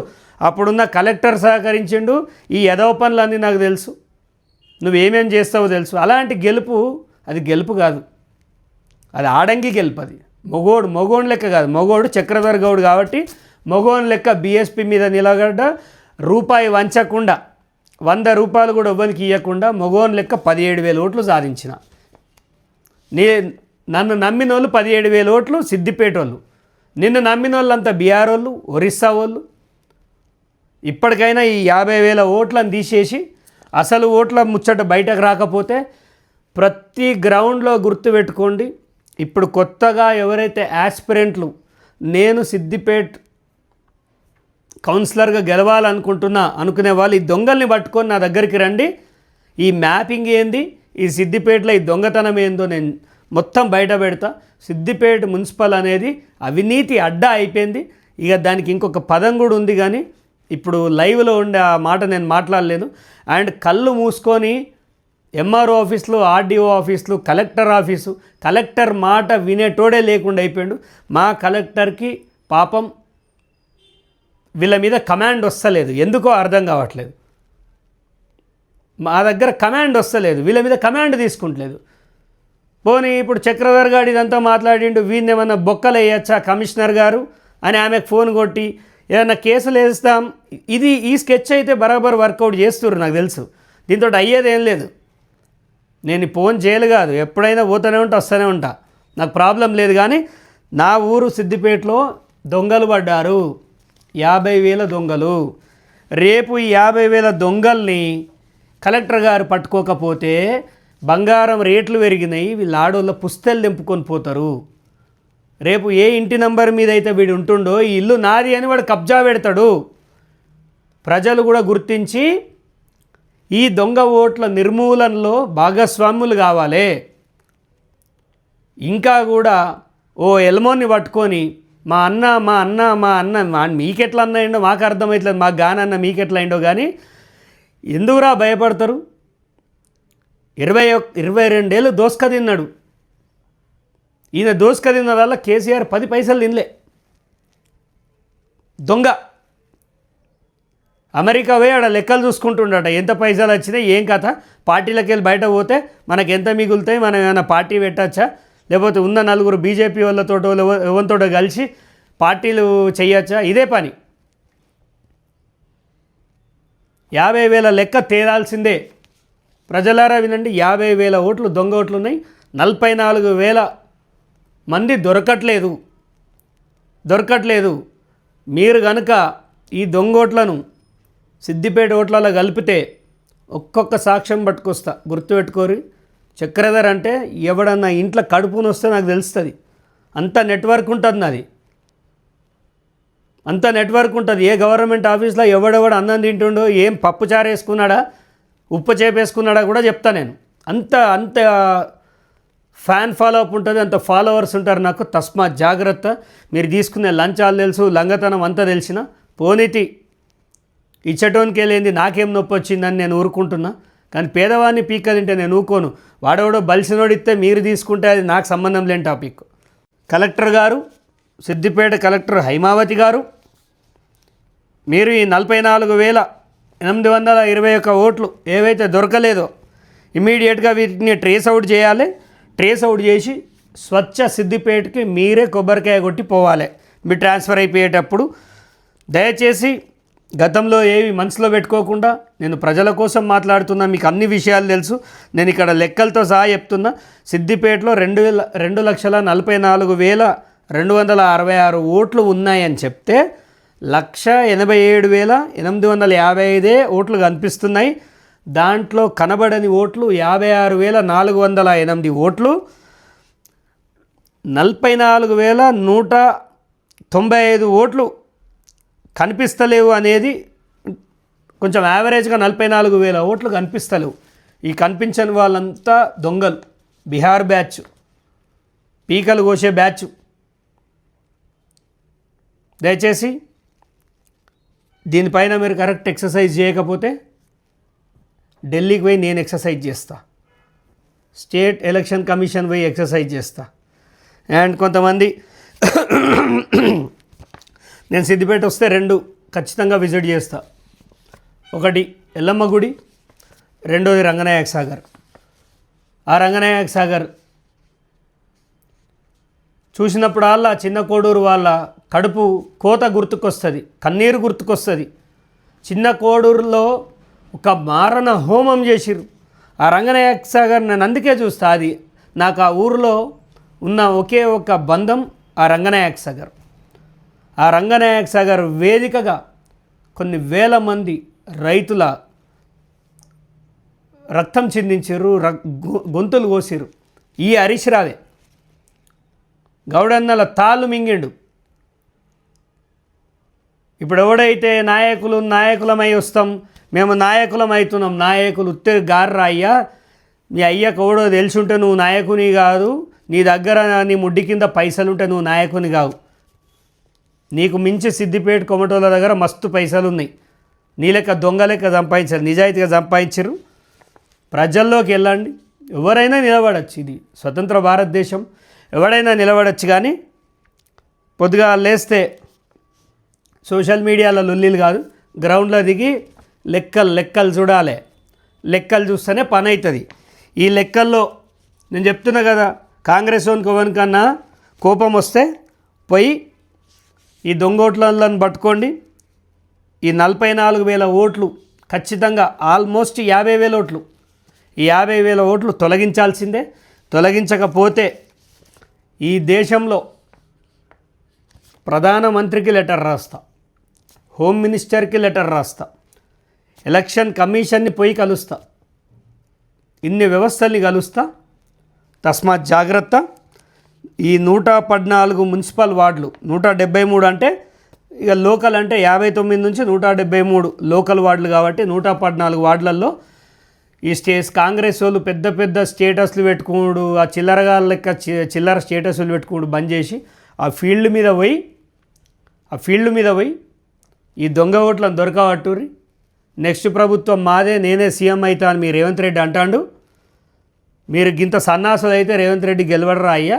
[SPEAKER 1] అప్పుడున్న కలెక్టర్ సహకరించిండు. ఈ ఎదవ పనులన్నీ నాకు తెలుసు, నువ్వేమేం చేస్తావో తెలుసు. అలాంటి గెలుపు అది గెలుపు కాదు, అది ఆడంగి గెలుపు. అది మొగోడు లెక్క కాదు. మొగోడు చక్రధర్ గౌడ్ కాబట్టి మొగోని లెక్క బీఎస్పీ మీద నిలబడ్డ, రూపాయి వంచకుండా 100 రూపాయలు కూడా ఎవ్వరికి ఇవ్వకుండా మొగోని లెక్క 17,000 ఓట్లు సాధించిన. నన్ను నమ్మిన వాళ్ళు 17,000 ఓట్లు సిద్దిపేట వాళ్ళు, నిన్ను నమ్మిన వాళ్ళంతా బీహార్ వాళ్ళు, ఒరిస్సా వాళ్ళు. ఇప్పటికైనా ఈ 50,000 ఓట్లను తీసేసి అసలు ఓట్ల ముచ్చట బయటకు రాకపోతే ప్రతి గ్రౌండ్లో గుర్తుపెట్టుకోండి. ఇప్పుడు కొత్తగా ఎవరైతే యాస్పిరెంట్లు నేను సిద్దిపేట్ కౌన్సిలర్గా గెలవాలనుకుంటున్నా అనుకునే వాళ్ళు ఈ దొంగల్ని పట్టుకొని నా దగ్గరికి రండి. ఈ మ్యాపింగ్ ఏంది, ఈ సిద్దిపేటలో ఈ దొంగతనం ఏందో నేను మొత్తం బయట పెడతా. సిద్దిపేట మున్సిపల్ అనేది అవినీతి అడ్డా అయిపోయింది. ఇక దానికి ఇంకొక పదం కూడా ఉంది, కానీ ఇప్పుడు లైవ్లో ఉండే ఆ మాట నేను మాట్లాడలేను. అండ్ కళ్ళు మూసుకొని ఎంఆర్ఓ ఆఫీసులు, ఆర్డీఓ ఆఫీసులు, కలెక్టర్ ఆఫీసు, కలెక్టర్ మాట వినేటోడే లేకుండా అయిపోయాడు. మా కలెక్టర్కి పాపం వీళ్ళ మీద కమాండ్ వస్తలేదు, ఎందుకో అర్థం కావట్లేదు. మా దగ్గర కమాండ్ వస్తలేదు, వీళ్ళ మీద కమాండ్ తీసుకుంటలేదు. పోనీ ఇప్పుడు చక్రధర్ గారు ఇదంతా మాట్లాడిండు, వీడిని ఏమన్నా బొక్కలు వేయచ్చా కమిషనర్ గారు అని ఆమెకు ఫోన్ కొట్టి ఏదన్నా కేసులు వేస్తాం. ఈ స్కెచ్ అయితే బరాబర్ వర్కౌట్ చేస్తున్నారు నాకు తెలుసు. దీంతో అయ్యేది ఏం లేదు. నేను ఫోన్ చేయలు కాదు, ఎప్పుడైనా పోతూనే ఉంటా, వస్తూనే ఉంటా, నాకు ప్రాబ్లం లేదు. కానీ నా ఊరు సిద్దిపేటలో దొంగలు పడ్డారు, 50,000 దొంగలు. రేపు ఈ 50,000 దొంగల్ని కలెక్టర్ గారు పట్టుకోకపోతే బంగారం రేట్లు పెరిగినాయి, వీళ్ళ ఆడోళ్ళ పుస్తలు తెంపుకొని పోతారు. రేపు ఏ ఇంటి నంబర్ మీద అయితే వీడు ఉంటుండో ఈ ఇల్లు నాది అని వాడు కబ్జా పెడతాడు. ప్రజలు కూడా గుర్తించి ఈ దొంగ ఓట్ల నిర్మూలనలో భాగస్వాములు కావాలి. ఇంకా కూడా ఓ ఎల్మోని పట్టుకొని మా అన్న మీకెట్లా అన్నాయిండో మాకు అర్థమవుతలేదు, మాకు గానన్న మీకెట్లా అయిండో. కానీ ఎందుకురా భయపడతారు? 22 ఏళ్ళు దోసుక తిన్నాడు. ఈయన దోసుక తిన్న వల్ల కేసీఆర్ 10 పైసలు తినలే. దొంగ అమెరికా పోయి ఆడ లెక్కలు చూసుకుంటుండట, ఎంత పైసలు వచ్చినాయి ఏం కథ. పార్టీలకు వెళ్ళి బయట పోతే మనకు ఎంత మిగులుతాయి, మనం ఏమైనా పార్టీ పెట్టచ్చా, లేకపోతే ఉన్న 4 బీజేపీ వాళ్ళతో ఎవరితోటో కలిసి పార్టీలు చేయొచ్చా, ఇదే పని. 50,000 లెక్క తేలాల్సిందే. ప్రజలారా వినండి, 50,000 ఓట్లు దొంగ ఓట్లు ఉన్నాయి. 44,000 మంది దొరకట్లేదు. మీరు కనుక ఈ దొంగ ఓట్లను సిద్దిపేట ఓట్లలో కలిపితే ఒక్కొక్క సాక్ష్యం పట్టుకొస్తా, గుర్తుపెట్టుకోరు. చక్రధర్ అంటే ఎవడన్నా ఇంట్లో కడుపుని వస్తే నాకు తెలుస్తుంది. అంత నెట్వర్క్ ఉంటుంది నాది, అంత నెట్వర్క్ ఉంటుంది. ఏ గవర్నమెంట్ ఆఫీస్లో ఎవడెవడు అన్నం తింటుండో, ఏం పప్పు చారు వేసుకున్నాడా, ఉప్పు చేపేసుకున్నాడా కూడా చెప్తా నేను. అంత అంత ఫ్యాన్ ఫాలో అప్ ఉంటుంది, అంత ఫాలోవర్స్ ఉంటారు నాకు. తస్మాత్ జాగ్రత్త. మీరు తీసుకునే లంచాలు తెలుసు, లంగతనం అంతా తెలిసిన పోనీతి ఇచ్చటోనికే లేనిది నాకేం నొప్పి వచ్చిందని నేను ఊరుకుంటున్నా. కానీ పేదవాడిని పీక్క తింటే నేను ఊకోను. వాడెవడో బలిసినోడు ఇస్తే మీరు తీసుకుంటే అది నాకు సంబంధం లేని టాపిక్. కలెక్టర్ గారు, సిద్దిపేట కలెక్టర్ హైమావతి గారు, మీరు ఈ 44,821 ఓట్లు ఏవైతే దొరకలేదో ఇమీడియట్గా వీటిని ట్రేస్ అవుట్ చేయాలి. ట్రేస్ అవుట్ చేసి స్వచ్ఛ సిద్దిపేటకి మీరే కొబ్బరికాయ కొట్టి పోవాలి మీ ట్రాన్స్ఫర్ అయిపోయేటప్పుడు. దయచేసి గతంలో ఏవి మనసులో పెట్టుకోకుండా, నేను ప్రజల కోసం మాట్లాడుతున్నా, మీకు అన్ని విషయాలు తెలుసు. నేను ఇక్కడ లెక్కలతో సహా చెప్తున్నా. సిద్దిపేటలో 2,84,266 ఓట్లు ఉన్నాయని చెప్తే 1,87,855 ఓట్లు కనిపిస్తున్నాయి. దాంట్లో కనబడని ఓట్లు 56,408 ఓట్లు. 44,195 ఓట్లు కనిపిస్తలేవు అనేది కొంచెం యావరేజ్గా 44,000 ఓట్లు కనిపిస్తలేవు. ఈ కనిపించని వాళ్ళంతా దొంగలు, బీహార్ బ్యాచ్, పీకలు కోసే బ్యాచ్. దయచేసి దీనిపైన మీరు కరెక్ట్ ఎక్సర్సైజ్ చేయకపోతే ఢిల్లీకి పోయి నేను ఎక్సర్సైజ్ చేస్తా, స్టేట్ ఎలక్షన్ కమిషన్ పోయి ఎక్సర్సైజ్ చేస్తా. అండ్ కొంతమంది నేను సిద్దిపేట వస్తే 2 ఖచ్చితంగా విజిట్ చేస్తా. ఒకటి ఎల్లమ్మ గుడి, రెండోది రంగనాయక సాగర్. ఆ రంగనాయక సాగర్ చూసినప్పుడల్లా చిన్న కోడూరు వాళ్ళ కడుపు కోత గుర్తుకొస్తుంది, కన్నీరు గుర్తుకొస్తుంది. చిన్న కోడూరులో ఒక మారణ హోమం చేసిర్రు. ఆ రంగనాయక సాగర్ నేను అందుకే చూస్తా. అది నాకు ఆ ఊరిలో ఉన్న ఒకే ఒక బంధం ఆ రంగనాయక సాగర్. ఆ రంగనాయక సాగర్ వేదికగా కొన్ని వేల మంది రైతుల రక్తం చిందించారు, గొంతులు కోసిరు. ఈ హరీష్ రావే గౌడన్నల తాళ్ళు మింగిండు. ఇప్పుడు ఎవడైతే నాయకులమై వస్తాం, మేము నాయకులం అవుతున్నాం, నాయకులు ఉత్తే గార్రా అయ్యా, నీ అయ్యకు ఎవడో తెలుసుంటే నువ్వు నాయకుని కాదు, నీ దగ్గర నీ ముడ్డి కింద పైసలుంటే నువ్వు నాయకుని కావు. నీకు మించి సిద్దిపేట కొమటోళ్ళ దగ్గర మస్తు పైసలు ఉన్నాయి. నీ లెక్క దొంగ లెక్క సంపాదించారు, నిజాయితీగా సంపాదించారు. ప్రజల్లోకి వెళ్ళండి, ఎవరైనా నిలబడచ్చు. ఇది స్వతంత్ర భారతదేశం, ఎవడైనా నిలబడచ్చు. కానీ పొద్దుగా లేస్తే సోషల్ మీడియాలో లొల్లీలు కాదు, గ్రౌండ్లో దిగి లెక్కలు చూడాలి. లెక్కలు చూస్తేనే పని అవుతుంది. ఈ లెక్కల్లో నేను చెప్తున్నా కదా, కాంగ్రెస్ కన్నా కోపం వస్తే పోయి ఈ దొంగోట్లను పట్టుకోండి. ఈ 44,000 ఓట్లు ఖచ్చితంగా ఆల్మోస్ట్ 50,000 ఓట్లు, ఈ 50,000 ఓట్లు తొలగించాల్సిందే. తొలగించకపోతే ఈ దేశంలో ప్రధానమంత్రికి లెటర్ రాస్తా, హోమ్ మినిస్టర్కి లెటర్ రాస్తా, ఎలక్షన్ కమిషన్ని పోయి కలుస్తా, ఇన్ని వ్యవస్థల్ని కలుస్తా. తస్మాత్ జాగ్రత్త. ఈ 114 మున్సిపల్ వార్డులు, 173 అంటే ఇక లోకల్ అంటే 59 నుంచి 173 లోకల్ వార్డులు కాబట్టి 114 వార్డులలో ఈ కాంగ్రెస్ వాళ్ళు పెద్ద పెద్ద స్టేటస్లు పెట్టుకోడు, ఆ చిల్లరగా లెక్క చిల్లర స్టేటస్లు పెట్టుకోడు బంద్ చేసి ఆ ఫీల్డ్ మీద పోయి ఈ దొంగ ఓట్లను దొరకబట్టుర్రి. నెక్స్ట్ ప్రభుత్వం మాదే, నేనే సీఎం అవుతా అని మీరు రేవంత్ రెడ్డి అంటాడు. మీరు గింత సన్నాసులు అయితే రేవంత్ రెడ్డి గెలవడరా అయ్యా,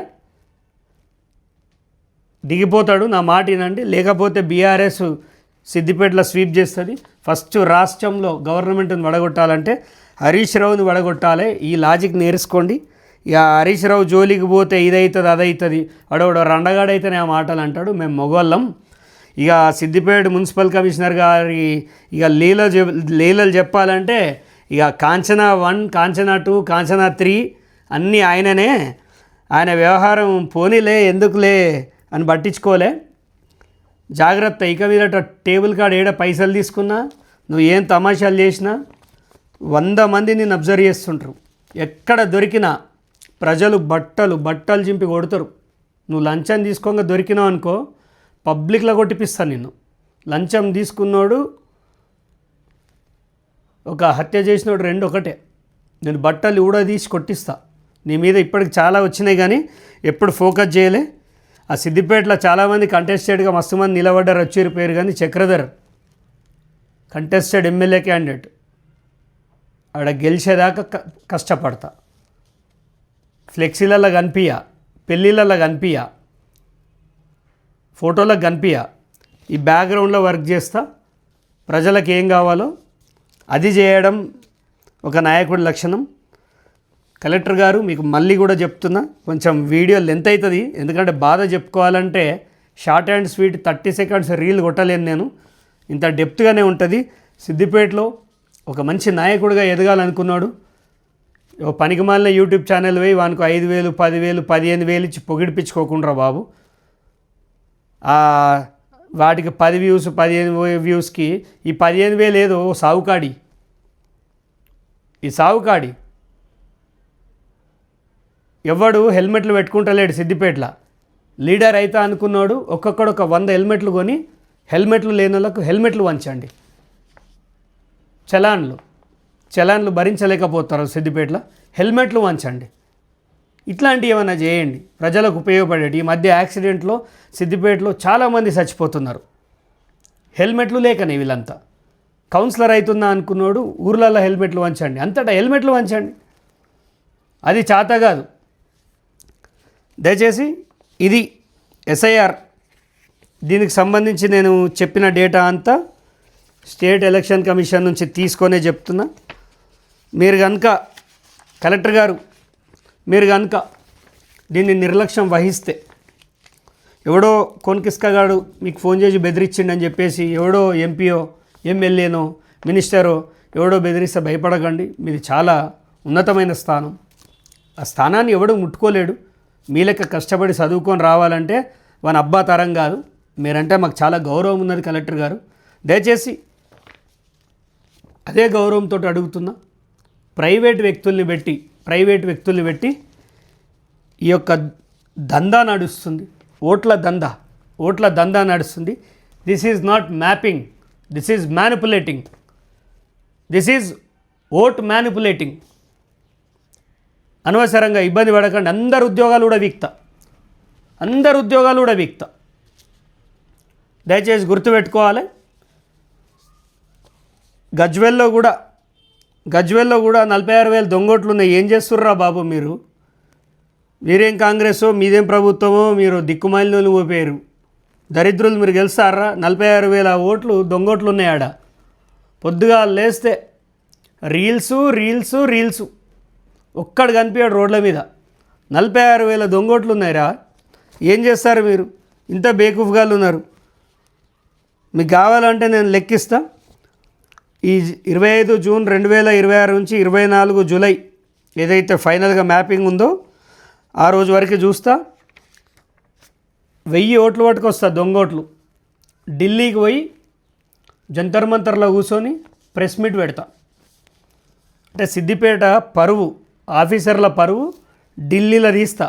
[SPEAKER 1] దిగిపోతాడు. నా మాట వినండి, లేకపోతే బీఆర్ఎస్ సిద్దిపేటలో స్వీప్ చేస్తుంది. ఫస్ట్ రాష్ట్రంలో గవర్నమెంట్ని వడగొట్టాలంటే హరీష్ రావుని వడగొట్టాలి. ఈ లాజిక్ నేర్చుకోండి. ఇక హరీష్ రావు జోలికి పోతే ఇదవుతుంది అదవుతుంది, వాడవాడు రండగాడైతేనే ఆ మాటలు అంటాడు. మేము మొగోళ్ళం. ఇక సిద్దిపేట మున్సిపల్ కమిషనర్ గారి ఇక లీలలు చెప్పాలంటే ఇక కాంచనా 1, కాంచనా 2, కాంచనా 3 అన్నీ ఆయననే. ఆయన వ్యవహారం పోనీలే, ఎందుకులే అని పట్టించుకోలే. జాగ్రత్త. ఇక మీద టేబుల్ కాడ ఏడ పైసలు తీసుకున్నా, నువ్వు ఏం తమాషాలు చేసినా 100 మంది నిన్ను అబ్జర్వ్ చేస్తుంటారు. ఎక్కడ దొరికినా ప్రజలు బట్టలు చింపి కొడతారు. నువ్వు లంచం తీసుకోగా దొరికినావు అనుకో, పబ్లిక్లో కొట్టిపిస్తాను నిన్ను. లంచం తీసుకున్నోడు ఒక హత్య చేసినోడు 2 ఒకటే. నేను బట్టలు ఊడదీసి కొట్టిస్తా. నీ మీద ఇప్పటికి చాలా వచ్చినాయి కానీ ఎప్పుడు ఫోకస్ చేయలే. ఆ సిద్దిపేటలో చాలామంది కంటెస్టెడ్గా మస్తు మంది నిలబడ్డారు, వచ్చారు పేరు, కానీ చక్రధర్ కంటెస్టెడ్ ఎమ్మెల్యే క్యాండిడేట్. ఆడ గెలిచేదాకా కష్టపడతా. ఫ్లెక్సీలలో కనిపించా, పెళ్ళిళ్ళలో కనిపించా, ఫోటోలకు కనిపించా. ఈ బ్యాక్గ్రౌండ్లో వర్క్ చేస్తా. ప్రజలకు ఏం కావాలో అది చేయడం ఒక నాయకుడి లక్షణం. కలెక్టర్ గారు మీకు మళ్ళీ కూడా చెప్తున్నా, కొంచెం వీడియో లెంత్ అవుతుంది, ఎందుకంటే బాధ చెప్పుకోవాలంటే short and sweet 30 seconds reel కొట్టలేను నేను, ఇంత డెప్త్గానే ఉంటుంది. సిద్దిపేటలో ఒక మంచి నాయకుడిగా ఎదగాలనుకున్నాడు. ఒక పనికిమాలిన యూట్యూబ్ ఛానల్ పోయి వానికి 5,000, 10,000, 15,000 ఇచ్చి పొగిడిపించుకోకుండా బాబు. వాటికి 10 వ్యూస్ 15 వ్యూస్కి ఈ 15,000 ఏదో సావుకాడి. ఈ సావుకాడి ఎవడు హెల్మెట్లు పెట్టుకుంటలేడు సిద్దిపేటలో. లీడర్ అయితే అనుకున్నాడు, ఒక్కొక్కడు ఒక 100 హెల్మెట్లు కొని హెల్మెట్లు లేని వాళ్ళకు హెల్మెట్లు వంచండి. చలాన్లు భరించలేకపోతారు సిద్దిపేటలో, హెల్మెట్లు వంచండి. ఇట్లాంటివి ఏమైనా చేయండి, ప్రజలకు ఉపయోగపడేటి. ఈ మధ్య యాక్సిడెంట్లో సిద్దిపేటలో చాలామంది చచ్చిపోతున్నారు హెల్మెట్లు లేకనే. వీళ్ళంతా కౌన్సిలర్ అవుతున్నా అనుకున్నాడు, ఊర్లలో హెల్మెట్లు వంచండి, అంతటా హెల్మెట్లు వంచండి. అది చేత కాదు. దయచేసి ఇది ఎస్ఐఆర్, దీనికి సంబంధించి నేను చెప్పిన డేటా అంతా స్టేట్ ఎలక్షన్ కమిషన్ నుంచి తీసుకొనే చెప్తున్నా. మీరు కనుక కలెక్టర్ గారు, మీరు కనుక దీన్ని నిర్లక్ష్యం వహిస్తే, ఎవడో కొన్కిస్కగాడు మీకు ఫోన్ చేసి బెదిరించిండని చెప్పేసి ఎవడో ఎంపీయో ఎమ్మెల్యేనో మినిస్టరో ఎవడో బెదిరిస్తే భయపడకండి. మీది చాలా ఉన్నతమైన స్థానం. ఆ స్థానాన్ని ఎవడో ముట్టుకోలేడు. మీ లెక్క కష్టపడి చదువుకొని రావాలంటే వాని అబ్బా తరం కాదు. మీరంటే మాకు చాలా గౌరవం ఉన్నది కలెక్టర్ గారు. దయచేసి అదే గౌరవంతో అడుగుతున్నా, ప్రైవేట్ వ్యక్తుల్ని పెట్టి ఈ యొక్క దందా నడుస్తుంది, ఓట్ల దందా నడుస్తుంది. This is not mapping, this is manipulating, this is vote manipulating. అనవసరంగా ఇబ్బంది పడకండి. అందరు ఉద్యోగాలు కూడా వీక్తా. దయచేసి గుర్తుపెట్టుకోవాలి. గజ్వేల్లో కూడా 46,000 దొంగోట్లు ఉన్నాయి. ఏం చేస్తుర్రా బాబు మీరు? మీరేం కాంగ్రెసో మీదేం ప్రభుత్వమో, మీరు దిక్కుమాలినోళ్ళు ఊపారు దరిద్రులు. మీరు గెలుస్తారా? 46,000 ఓట్లు దొంగోట్లు ఉన్నాయి ఆడ. పొద్దుగా లేస్తే రీల్స్ ఒక్కడు కనిపించాడు రోడ్ల మీద. 46,000 దొంగోట్లు ఉన్నాయిరా. ఏం చేస్తారు మీరు? ఇంత బేకూఫ్గాళ్ళు ఉన్నారు. మీకు కావాలంటే నేను లెక్కిస్తా. ఈ 25 జూన్ 2026 నుంచి 24 జూలై ఏదైతే ఫైనల్గా మ్యాపింగ్ ఉందో ఆ రోజు వరకు చూస్తా. 1000 ఓట్లు పట్టుకొస్తా, దొంగోట్లు. ఢిల్లీకి పోయి జంతర్ మంతర్లో కూర్చొని ప్రెస్ మీట్ పెడతా. అంటే సిద్దిపేట పరువు, ఆఫీసర్ల పరువు ఢిల్లీలో తీస్తా.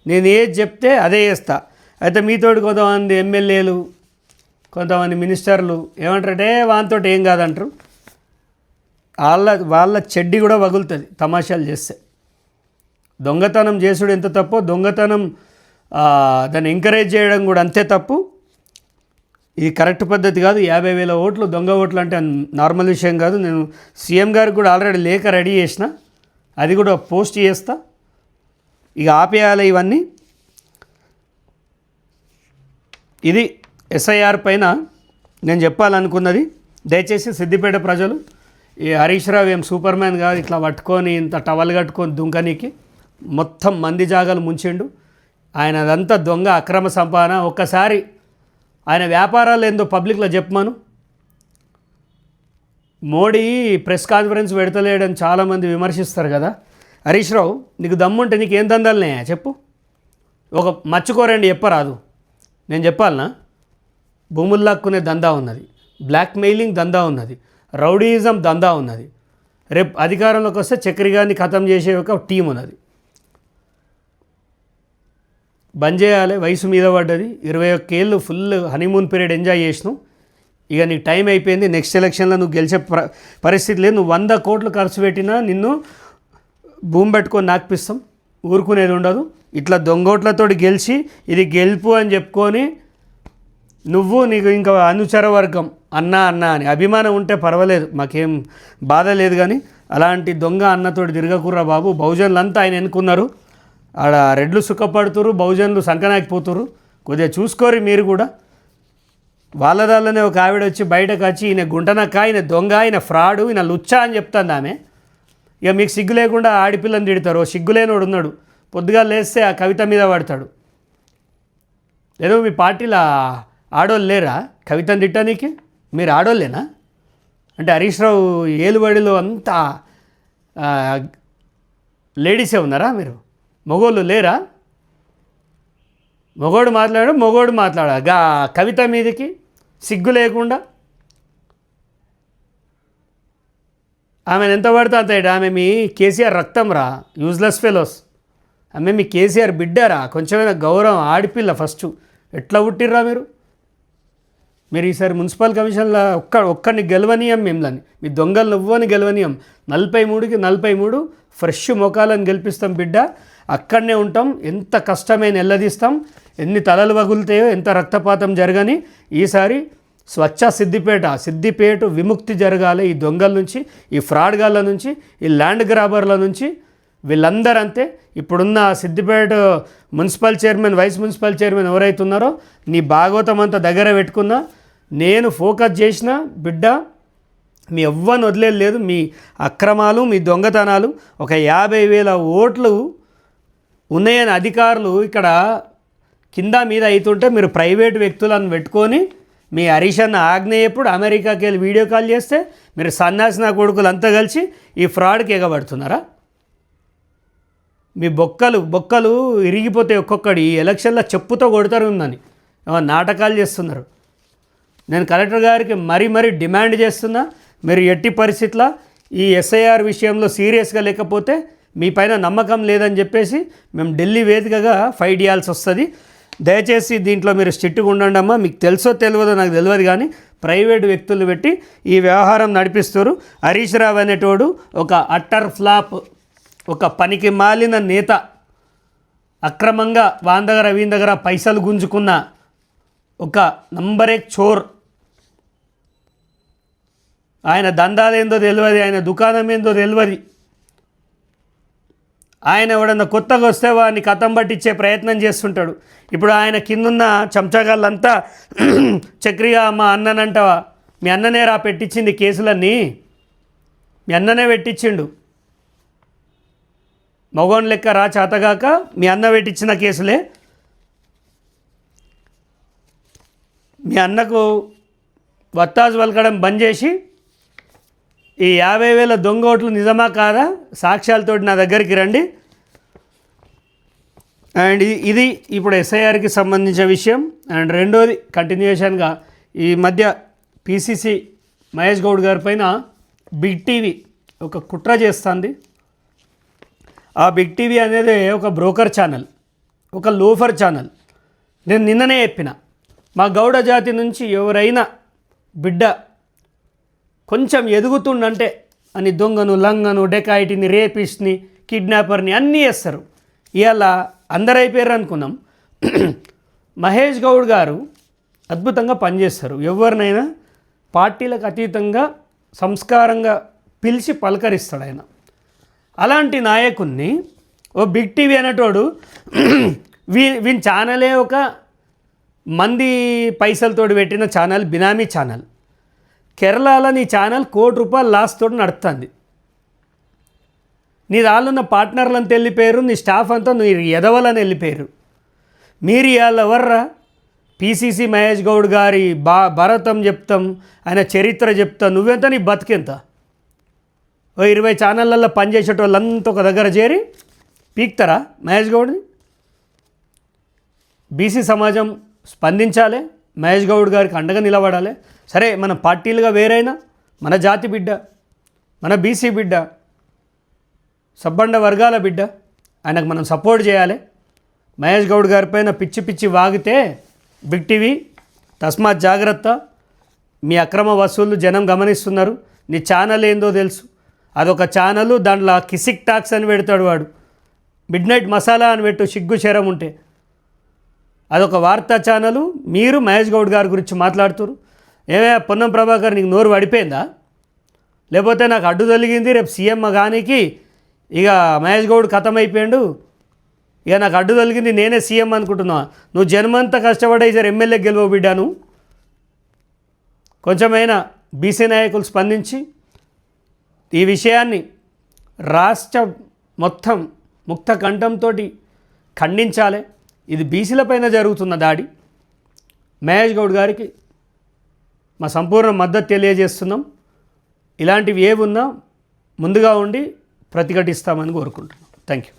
[SPEAKER 1] నేను ఏది చెప్తే అదే చేస్తా. అయితే మీతోటి కొంతమంది ఎమ్మెల్యేలు, కొంతమంది మినిస్టర్లు ఏమంటారంటే వానితో ఏం కాదంటారు. వాళ్ళ చెడ్డి కూడా వగులుతుంది తమాషాలు చేస్తే. దొంగతనం చేసుడు ఎంత తప్పో, దొంగతనం దాన్ని ఎంకరేజ్ చేయడం కూడా అంతే తప్పు. ఇది కరెక్ట్ పద్ధతి కాదు. 50,000 ఓట్లు దొంగ ఓట్లు అంటే నార్మల్ విషయం కాదు. నేను సీఎం గారికి కూడా ఆల్రెడీ లేఖ రెడీ చేసిన, అది కూడా పోస్ట్ చేస్తా. ఇక ఆపేయాలి ఇవన్నీ. ఇది ఎస్ఐఆర్ పైన నేను చెప్పాలనుకున్నది. దయచేసి సిద్దిపేట ప్రజలు, ఈ హరీష్ రావు ఏం సూపర్ మ్యాన్ కాదు, ఇట్లా పట్టుకొని ఇంత టవల్ కట్టుకొని దుంకనీకి. మొత్తం మంది జాగాలు ముంచిండు ఆయన. అదంతా దొంగ అక్రమ సంపాదన. ఒక్కసారి ఆయన వ్యాపారాలు ఏందో పబ్లిక్లో చెప్పమను. మోడీ ప్రెస్ కాన్ఫరెన్స్ పెడతలేడని చాలామంది విమర్శిస్తారు కదా. హరీష్ రావు, నీకు దమ్ముంటే నీకు ఏం దందాలనే చెప్పు. ఒక మర్చిపోరండి చెప్పరాదు. నేను చెప్పాలనా? భూములు లాక్కునే దందా ఉన్నది, బ్లాక్మెయిలింగ్ దందా ఉన్నది, రౌడీయిజం దందా ఉన్నది. రేపు అధికారంలోకి వస్తే చక్రిగాన్ని ఖతం చేసే ఒక టీం ఉన్నది. బంద్ చేయాలి. వయసు మీద పడ్డది. 21 ఏళ్ళు ఫుల్ హనీమూన్ పీరియడ్ ఎంజాయ్ చేసినావు. ఇక నీకు టైం అయిపోయింది. నెక్స్ట్ ఎలక్షన్లో నువ్వు గెలిచే పరిస్థితి లేదు. నువ్వు 100 కోట్లు ఖర్చు పెట్టినా నిన్ను భూమి పెట్టుకొని నాకిపిస్తాం, ఊరుకునేది ఉండదు. ఇట్లా దొంగోట్లతోటి గెలిచి ఇది గెలుపు అని చెప్పుకొని నువ్వు నీకు ఇంకా అనుచర వర్గం అన్న అని అభిమానం ఉంటే పర్వాలేదు, మాకేం బాధ లేదు. కానీ అలాంటి దొంగ అన్నతోటి తిరగకుర్రా బాబు. బహుజనులంతా ఆయన ఎన్నుకున్నారు, ఆడ రెడ్లు సుఖపడుతురు, బహుజనులు సంకనాకిపోతురు. కొద్దిగా చూసుకోరు మీరు కూడా. వాళ్ళదాళ్ళనే ఒక ఆవిడ వచ్చి బయటకు వచ్చి ఈయన గుంటనక్క, ఈయన దొంగ, ఈయన ఫ్రాడు, ఈయన లుచ్చా అని చెప్తాను ఆమె. ఇక మీకు సిగ్గు లేకుండా ఆడిపిల్లని తిడతారు. సిగ్గులేనోడు ఉన్నాడు, పొద్దుగా లేస్తే ఆ కవిత మీద పడతాడు. ఏదో మీ పార్టీలో ఆడోళ్ళు లేరా కవితను తిట్టడానికి? మీరు ఆడోళ్ళేనా? అంటే హరీష్ రావు ఏలుబడిలో అంతా లేడీసే ఉన్నారా? మీరు మగోళ్ళు లేరా? మొగోడు మాట్లాడా గా కవిత మీదకి సిగ్గు లేకుండా. ఆమెను ఎంత పడితే అంత. ఆమె మీ కేసీఆర్ రక్తం రా, యూజ్లెస్ ఫెలోస్. ఆమె మీ కేసీఆర్ బిడ్డారా? కొంచెమైనా గౌరవం. ఆడిపిల్ల ఫస్ట్. ఎట్లా పుట్టిర్రా మీరు ఈసారి మున్సిపల్ కమిషన్లో ఒక్కడిని గెలవనీయం మిమ్మల్ని. మీ దొంగలు నువ్వని గెలవనీయం. 43కి 43 ఫ్రెష్ మొఖాలను గెలిపిస్తాం బిడ్డ. అక్కడనే ఉంటాం, ఎంత కష్టమైన ఎల్లదీస్తాం, ఎన్ని తలలు వగులుతాయో, ఎంత రక్తపాతం జరగని. ఈసారి స్వచ్ఛ సిద్దిపేట విముక్తి జరగాలి ఈ దొంగల నుంచి, ఈ ఫ్రాడ్గాళ్ళ నుంచి, ఈ ల్యాండ్ గ్రాబర్ల నుంచి. వీళ్ళందరూ అంతే. ఇప్పుడున్న Siddipet municipal chairman, vice municipal chairman ఎవరైతున్నారో నీ భాగవతం అంతా దగ్గర పెట్టుకున్నా. నేను ఫోకస్ చేసిన బిడ్డ, మీ ఎవ్వని వదిలేదు. మీ అక్రమాలు, మీ దొంగతనాలు, ఒక 50,000 ఓట్లు ఉన్నాయని అధికారులు ఇక్కడ కింద మీద అవుతుంటే మీరు ప్రైవేట్ వ్యక్తులను పెట్టుకొని మీ హరీష్ అన్న ఆగ్నేయప్పుడు అమెరికాకి వెళ్ళి వీడియో కాల్ చేస్తే మీరు సన్నాసిన కొడుకులు అంతా కలిసి ఈ ఫ్రాడ్కి ఎగబడుతున్నారా? మీ బొక్కలు ఇరిగిపోతే ఒక్కొక్కడి ఈ ఎలక్షన్లో చెప్పుతో కొడతారు ఉందని నాటకాలు చేస్తున్నారు. నేను కలెక్టర్ గారికి మరీ డిమాండ్ చేస్తున్నా, మీరు ఎట్టి పరిస్థితుల్లో ఈ ఎస్ఐఆర్ విషయంలో సీరియస్గా లేకపోతే మీ పైన నమ్మకం లేదని చెప్పేసి మేము ఢిల్లీ వేదికగా ఫైట్ చేయాల్సి వస్తుంది. దయచేసి దీంట్లో మీరు స్ట్రిక్ట్గా ఉండండి అమ్మా. మీకు తెలుసో తెలియదో నాకు తెలియదు, కానీ ప్రైవేటు వ్యక్తులు పెట్టి ఈ వ్యవహారం నడిపిస్తారు. హరీష్ రావు అనేటోడు ఒక అట్టర్ ఫ్లాప్, ఒక పనికి మాలిన నేత, అక్రమంగా వాని దగ్గర వీని దగ్గర పైసలు గుంజుకున్న ఒక నంబర్ 1 చోర్. ఆయన దందాలేందో తెలియదు, ఆయన దుకాణం ఏందో తెలియదు. ఆయన ఎవడన్నా కొత్తగా వస్తే వాడిని కథం పట్టించే ప్రయత్నం చేస్తుంటాడు. ఇప్పుడు ఆయన కిందున్న చెంచగాళ్ళంతా చక్రిగా మా అన్ననంటవా? మీ అన్ననే రా పెట్టించింది కేసులన్నీ, మీ అన్ననే పెట్టించిండు. మగోన్ లెక్క రా చేతగాక మీ అన్న పెట్టించిన కేసులే. మీ అన్నకు వత్తాజు వలకడం బంద్ చేసి ఈ 50,000 దొంగ ఓట్లు నిజమా కాదా సాక్ష్యాలతోటి నా దగ్గరికి రండి. అండ్ ఇది ఇప్పుడు ఎస్ఐఆర్కి సంబంధించిన విషయం. అండ్ రెండోది కంటిన్యూషన్గా ఈ మధ్య పిసిసి మహేష్ గౌడ్ గారి పైన బిగ్ టీవీ ఒక కుట్ర చేస్తుంది. ఆ బిగ్ టీవీ అనేది ఒక బ్రోకర్ ఛానల్, ఒక లోఫర్ ఛానల్. నేను నిన్ననే చెప్పిన, మా గౌడ జాతి నుంచి ఎవరైనా బిడ్డ కొంచెం ఎదుగుతుండంటే అని దొంగను, లంగను, డెకాయిటీని, రేపిస్ట్ని, కిడ్నాపర్ని అన్నీ వేస్తారు. ఇవాళ అందరు అయిపోయారు అనుకున్నాం. మహేష్ గౌడ్ గారు అద్భుతంగా పనిచేస్తారు. ఎవరినైనా పార్టీలకు అతీతంగా సంస్కారంగా పిలిచి పలకరిస్తాడు ఆయన. అలాంటి నాయకుడిని ఓ బిగ్ టీవీ అనేటోడు వీని ఛానలే ఒక మంది పైసలతోటి పెట్టిన ఛానల్, బినామీ ఛానల్. కేరళలో నీ ఛానల్ ₹1 కోటి లాస్ తోటి నడుస్తుంది. నీ దాళ్ళున్న పార్ట్నర్లను వెళ్ళిపోయారు, నీ స్టాఫ్ అంతా నువ్వు ఎదవలని వెళ్ళిపోయారు. మీరు ఇవాళ ఎవర్రా? పిసిసి మహేష్ గౌడ్ గారి భారతం చెప్తాం, ఆయన చరిత్ర చెప్తాం. నువ్వెంత, నీ బతికెంత? ఓ 20 ఛానళ్ళల్లో పనిచేసేటోళ్ళంతా ఒక దగ్గర చేరి పీక్తారా మహేష్ గౌడ్ని? బీసీ సమాజం స్పందించాలి, మహేష్ గౌడ్ గారికి అండగా నిలబడాలి. సరే, మన పార్టీలుగా వేరైనా మన జాతి బిడ్డ, మన బీసీ బిడ్డ, సబ్బండ వర్గాల బిడ్డ, ఆయనకు మనం సపోర్ట్ చేయాలి. మహేష్ గౌడ్ గారి పైన పిచ్చి వాగితే బిగ్ టీవీ తస్మాత్ జాగ్రత్త. మీ అక్రమ వసూళ్ళు జనం గమనిస్తున్నారు. నీ ఛానల్ ఏందో తెలుసు. అదొక ఛానల్, దాంట్లో కిసిక్ టాక్స్ అని పెడతాడు వాడు, మిడ్ నైట్ మసాలా అని పెట్టు సిగ్గు శరం ఉంటే. అదొక వార్తా ఛానలు. మీరు మహేష్ గౌడ్ గారి గురించి మాట్లాడుతున్నారు. ఏమే పొన్నం ప్రభాకర్ నీకు నోరు పడిపోయిందా? లేకపోతే నాకు అడ్డు తొలిగింది రేపు సీఎం గానికి ఇక మహేష్ గౌడ్ ఖతమైపోయాడు, ఇక నాకు అడ్డు తొలిగింది నేనే సీఎం అనుకుంటున్నావా? నువ్వు జన్మంతా కష్టపడే సార్ ఎమ్మెల్యే గెలవ బిడ్డాను. కొంచెమైనా బీసీ నాయకులు స్పందించి ఈ విషయాన్ని రాష్ట్ర మొత్తం ముక్త కంఠంతో ఖండించాలి. ఇది బీసీలపైన జరుగుతున్న దాడి. మహేష్ గౌడ్ గారికి మా సంపూర్ణ మద్దతు తెలియజేస్తున్నాం. ఇలాంటివి ఏవున్నా ముందుగా ఉండి ప్రతిఘటిస్తామని కోరుకుంటున్నాం. Thank you.